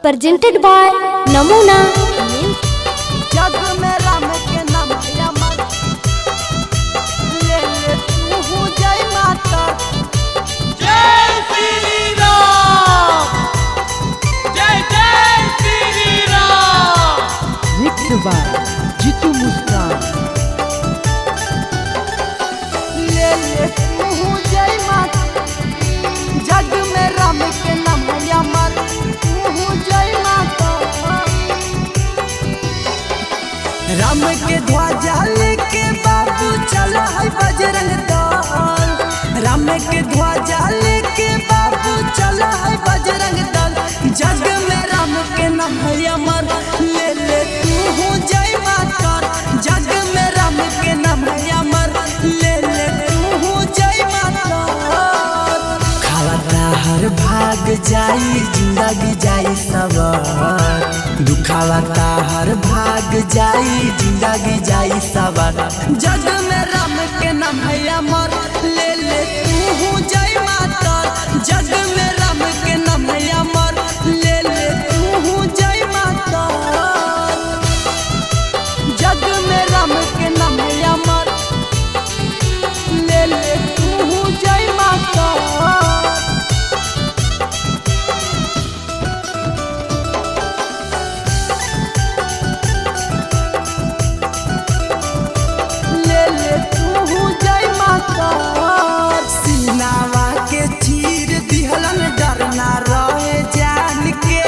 presented by Namuna। जग में राम के नाम अमर, ले ले तू जय माता। जय श्री राम, जय जय श्री राम। मिक्स बाय जीतू मुस्कान। ले ले तू जय माता, जग में राम के नाम अमर, तू जय माता। राम के ध्वजा लेके बाबू चला है बजरंग दल। राम के ध्वजा लेके बाबू चला है बजरंग दल। जग में राम के नाम है अमर, ले ले तू जय माता। जग में राम के नाम है अमर, ले ले तू जय माता। खावता हर भाग जाई, जिंदगी जाई सवार। दुखावता हर भाग जाई, जिंदगी जाई सवार। जग में राम के नाम है अमर, ले ले तू जय माता। जग में राम के नाम है अमर, ले ले तू जय माता। जग में राम के नाम है अमर, ले ले तू जय माता। सीनावा के चीर दिहलन, डरना रहे जान के।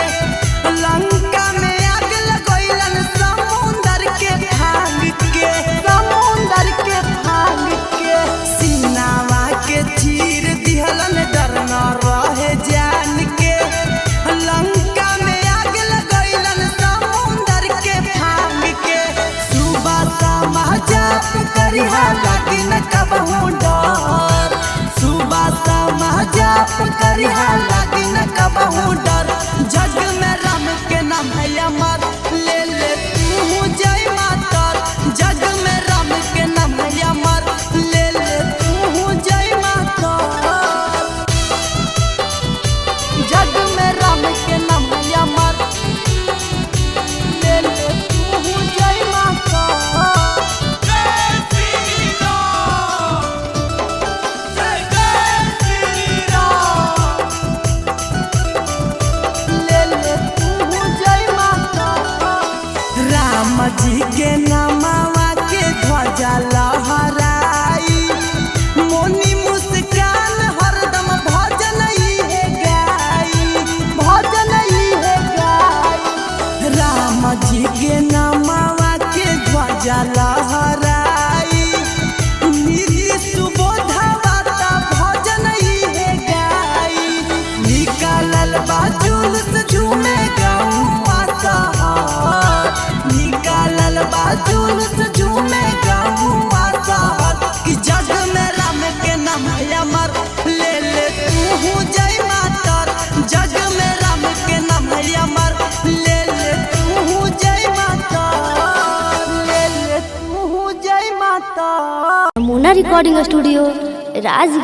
लंका में आग लगोइलन, समुंदर के भांग के। समुंदर के भांग के सीनावा के चीर दिहलन, डरना रहे जान के। लंका में आग लगोइलन, समुंदर के भांग के। सुबह शाम जाप करिहा, लागी न कबहू डर। सुबह शाम जाप करिहा, लागी न कबहू डर। जग में राम के नाम है अमर, ले ले तू जय माता। जग में राम के नाम है अमर, ले ले तू जय माता। जग में राम के नाम है अमर, ले ले तू जय माता। जय श्री राम, जय जय श्री राम। ले ले तू जय माता। राम जी के नामवा के ध्वजा लहराई, मोनी मुस्कान हरदम भजन ही है गाई। भजन ही है गाई। राम जी के नामवा के ध्वजा लहराई, नीति सुबोधवा ता भजन ही है गाई। निकालल बा जुलूस, झूमे गौआ शहर। निकालल बा जुलूस, झूमे गौआ शहर। कि जग में राम के नाम है अमर, ले ले तू जय माता। जग में राम के नाम है अमर, ले ले तू जय माता। ले ले तू जय माता। नमूना रिकॉर्डिंग स्टूडियो, राजगीर।